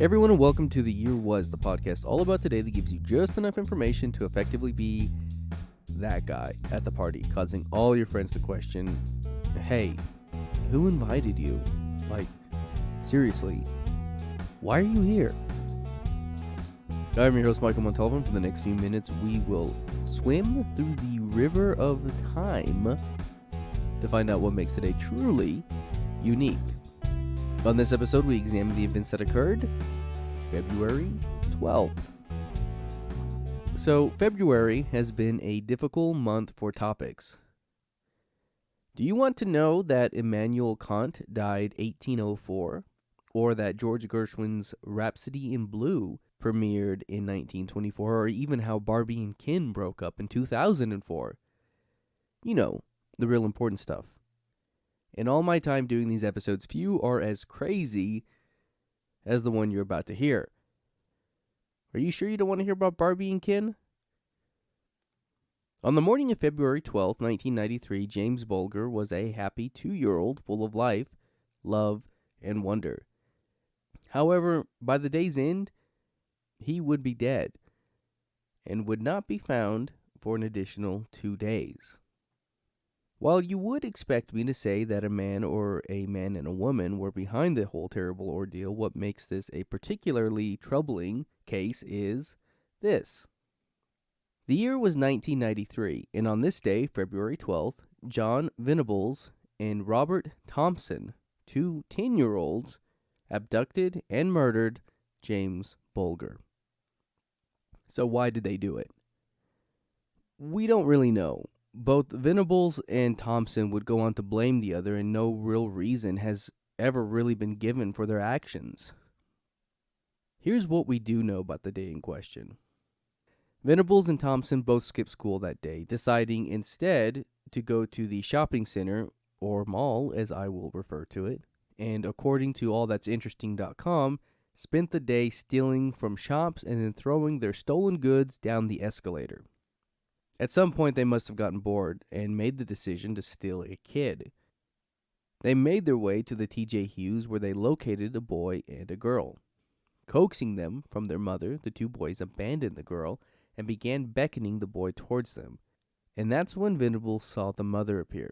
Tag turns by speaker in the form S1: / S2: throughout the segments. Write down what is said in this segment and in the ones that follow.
S1: Everyone, and welcome to The Year Was, the podcast all about today that gives you just enough information to effectively be that guy at the party, causing all your friends to question, hey, who invited you? Like, seriously, why are you here? I'm your host, Michael Montalvan. For the next few minutes, we will swim through the river of time to find out what makes today truly unique. On this episode, we examine the events that occurred February 12th. So, February has been a difficult month for topics. Do you want to know that Immanuel Kant died 1804? Or that George Gershwin's Rhapsody in Blue premiered in 1924? Or even how Barbie and Ken broke up in 2004? You know, the real important stuff. In all my time doing these episodes, few are as crazy as the one you're about to hear. Are you sure you don't want to hear about Barbie and Ken? On the morning of February 12th, 1993, James Bulger was a happy 2-year-old full of life, love, and wonder. However, by the day's end, he would be dead and would not be found for an additional 2 days. While you would expect me to say that a man and a woman were behind the whole terrible ordeal, what makes this a particularly troubling case is this. The year was 1993, and on this day, February 12th, John Venables and Robert Thompson, 2 10-year-olds, abducted and murdered James Bulger. So why did they do it? We don't really know. Both Venables and Thompson would go on to blame the other, and no real reason has ever really been given for their actions. Here's what we do know about the day in question. Venables and Thompson both skipped school that day, deciding instead to go to the shopping center, or mall as I will refer to it, and according to allthat'sinteresting.com, spent the day stealing from shops and then throwing their stolen goods down the escalator. At some point, they must have gotten bored and made the decision to steal a kid. They made their way to the TJ Hughes, where they located a boy and a girl. Coaxing them from their mother, the 2 boys abandoned the girl and began beckoning the boy towards them. And that's when Venables saw the mother appear.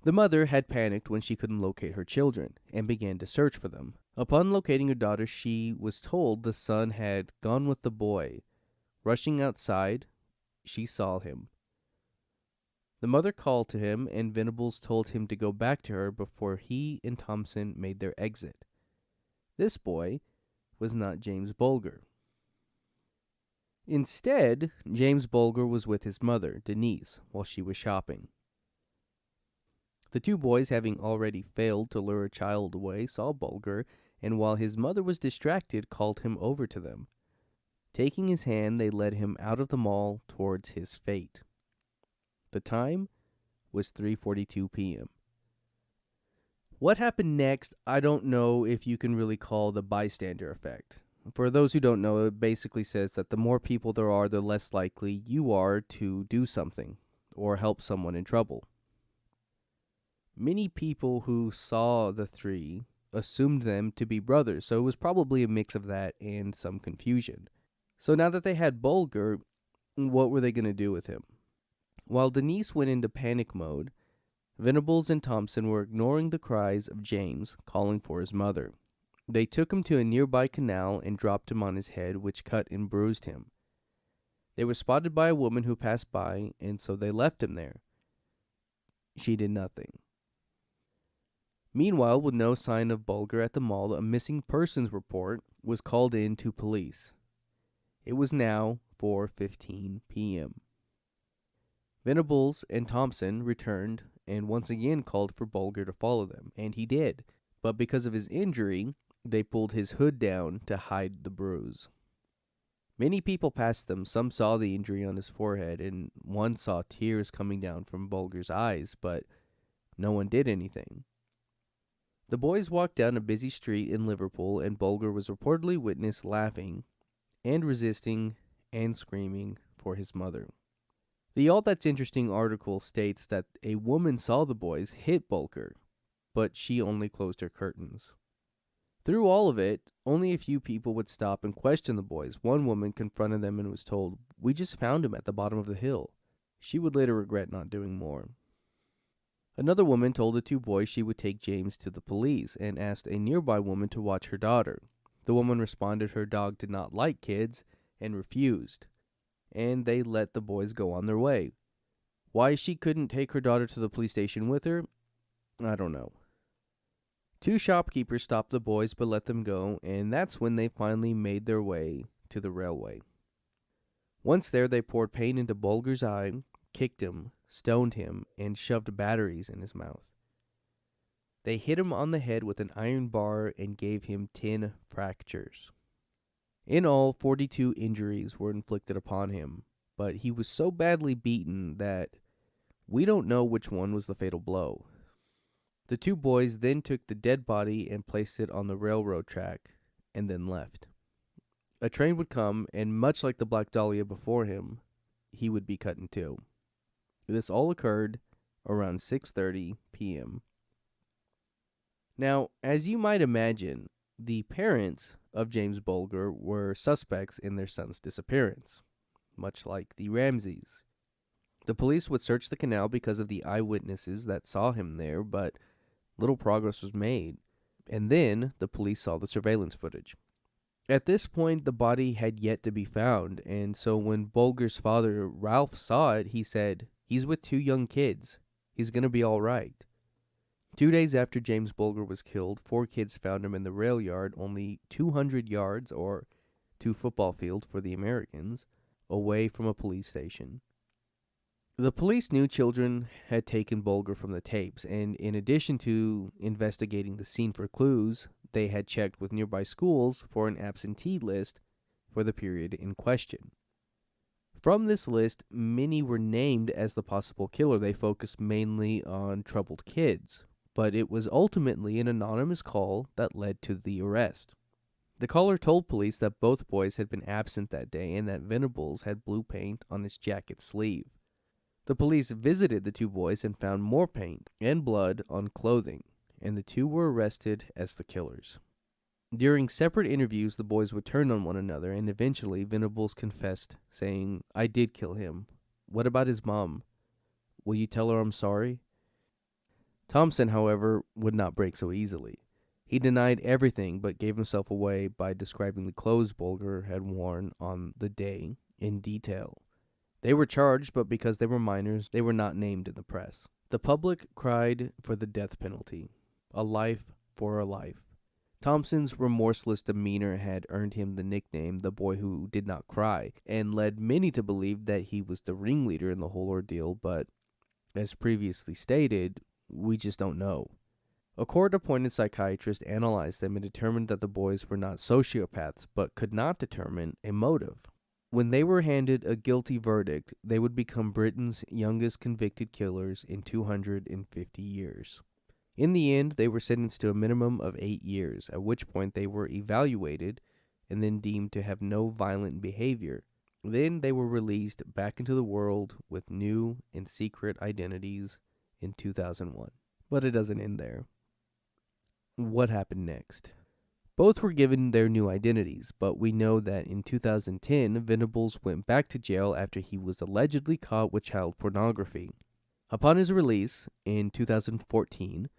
S1: The mother had panicked when she couldn't locate her children and began to search for them. Upon locating her daughter, she was told the son had gone with the boy. Rushing outside, she saw him. The mother called to him, and Venables told him to go back to her before he and Thompson made their exit. This boy was not James Bulger. Instead, James Bulger was with his mother, Denise, while she was shopping. The 2 boys, having already failed to lure a child away, saw Bulger, and while his mother was distracted, called him over to them. Taking his hand, they led him out of the mall towards his fate. The time was 3:42 p.m. What happened next, I don't know if you can really call the bystander effect. For those who don't know, it basically says that the more people there are, the less likely you are to do something or help someone in trouble. Many people who saw the 3 assumed them to be brothers, so it was probably a mix of that and some confusion. So now that they had Bulger, what were they going to do with him? While Denise went into panic mode, Venables and Thompson were ignoring the cries of James, calling for his mother. They took him to a nearby canal and dropped him on his head, which cut and bruised him. They were spotted by a woman who passed by, and so they left him there. She did nothing. Meanwhile, with no sign of Bulger at the mall, a missing persons report was called in to police. It was now 4:15 p.m. Venables and Thompson returned and once again called for Bulger to follow them, and he did. But because of his injury, they pulled his hood down to hide the bruise. Many people passed them. Some saw the injury on his forehead, and one saw tears coming down from Bulger's eyes, but no one did anything. The boys walked down a busy street in Liverpool, and Bulger was reportedly witnessed laughing and resisting and screaming for his mother. The All That's Interesting article states that a woman saw the boys hit Bulger, but she only closed her curtains. Through all of it, only a few people would stop and question the boys. One woman confronted them and was told, "We just found him at the bottom of the hill." She would later regret not doing more. Another woman told the two boys she would take James to the police and asked a nearby woman to watch her daughter. The woman responded her dog did not like kids and refused, and they let the boys go on their way. Why she couldn't take her daughter to the police station with her, I don't know. Two shopkeepers stopped the boys but let them go, and that's when they finally made their way to the railway. Once there, they poured paint into Bulger's eye, kicked him, stoned him, and shoved batteries in his mouth. They hit him on the head with an iron bar and gave him 10 fractures. In all, 42 injuries were inflicted upon him, but he was so badly beaten that we don't know which one was the fatal blow. The two boys then took the dead body and placed it on the railroad track and then left. A train would come, and much like the Black Dahlia before him, he would be cut in two. This all occurred around 6:30 p.m. Now, as you might imagine, the parents of James Bulger were suspects in their son's disappearance, much like the Ramseys. The police would search the canal because of the eyewitnesses that saw him there, but little progress was made, and then the police saw the surveillance footage. At this point, the body had yet to be found, and so when Bulger's father, Ralph, saw it, he said, "He's with two young kids. He's going to be all right." 2 days after James Bulger was killed, 4 kids found him in the rail yard, only 200 yards, or 2 football fields for the Americans, away from a police station. The police knew children had taken Bulger from the tapes, and in addition to investigating the scene for clues, they had checked with nearby schools for an absentee list for the period in question. From this list, many were named as the possible killer. They focused mainly on troubled kids, but it was ultimately an anonymous call that led to the arrest. The caller told police that both boys had been absent that day and that Venables had blue paint on his jacket sleeve. The police visited the two boys and found more paint and blood on clothing, and the two were arrested as the killers. During separate interviews, the boys would turn on one another, and eventually Venables confessed, saying, "I did kill him. What about his mom? Will you tell her I'm sorry?" Thompson, however, would not break so easily. He denied everything but gave himself away by describing the clothes Bulger had worn on the day in detail. They were charged, but because they were minors, they were not named in the press. The public cried for the death penalty, a life for a life. Thompson's remorseless demeanor had earned him the nickname "the boy who did not cry," and led many to believe that he was the ringleader in the whole ordeal, but, as previously stated, we just don't know. A court-appointed psychiatrist analyzed them and determined that the boys were not sociopaths, but could not determine a motive. When they were handed a guilty verdict, they would become Britain's youngest convicted killers in 250 years. In the end, they were sentenced to a minimum of 8 years, at which point they were evaluated and then deemed to have no violent behavior. Then they were released back into the world with new and secret identities in 2001. But it doesn't end there. What happened next? Both were given their new identities, but we know that in 2010, Venables went back to jail after he was allegedly caught with child pornography. Upon his release in 2014,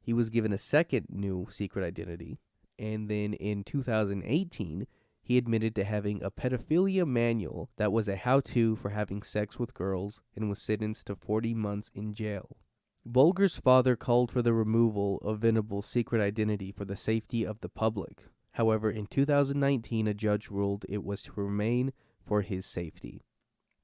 S1: he was given a second new secret identity, and then in 2018, he admitted to having a pedophilia manual that was a how-to for having sex with girls and was sentenced to 40 months in jail. Bulger's father called for the removal of Venables' secret identity for the safety of the public. However, in 2019, a judge ruled it was to remain for his safety.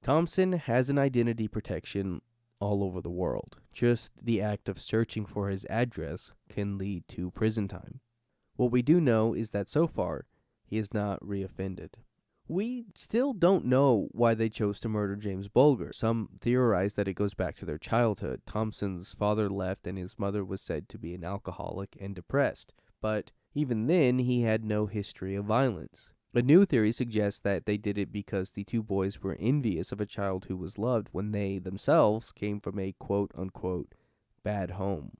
S1: Thompson has an identity protection all over the world. Just the act of searching for his address can lead to prison time. What we do know is that so far, he has not reoffended. We still don't know why they chose to murder James Bulger. Some theorize that it goes back to their childhood. Thompson's father left and his mother was said to be an alcoholic and depressed. But even then, he had no history of violence. A new theory suggests that they did it because the two boys were envious of a child who was loved when they themselves came from a quote-unquote bad home.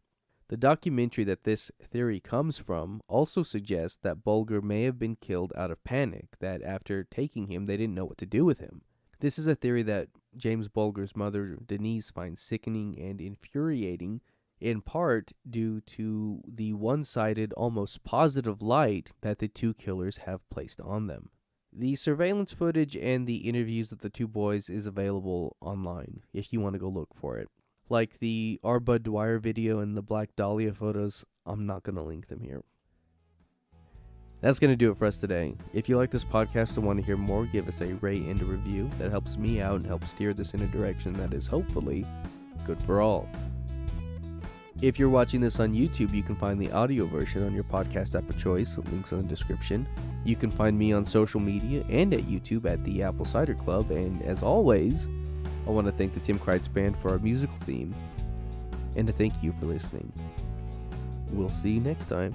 S1: The documentary that this theory comes from also suggests that Bulger may have been killed out of panic, that after taking him, they didn't know what to do with him. This is a theory that James Bulger's mother, Denise, finds sickening and infuriating, in part due to the one-sided, almost positive light that the two killers have placed on them. The surveillance footage and the interviews of the two boys is available online if you want to go look for it. Like the R. Bud Dwyer video and the Black Dahlia photos, I'm not going to link them here. That's going to do it for us today. If you like this podcast and want to hear more, give us a rate and a review. That helps me out and helps steer this in a direction that is hopefully good for all. If you're watching this on YouTube, you can find the audio version on your podcast app of choice. Links in the description. You can find me on social media and at YouTube at the Apple Cider Club. And as always, I want to thank the Tim Kreitz Band for our musical theme, and to thank you for listening. We'll see you next time.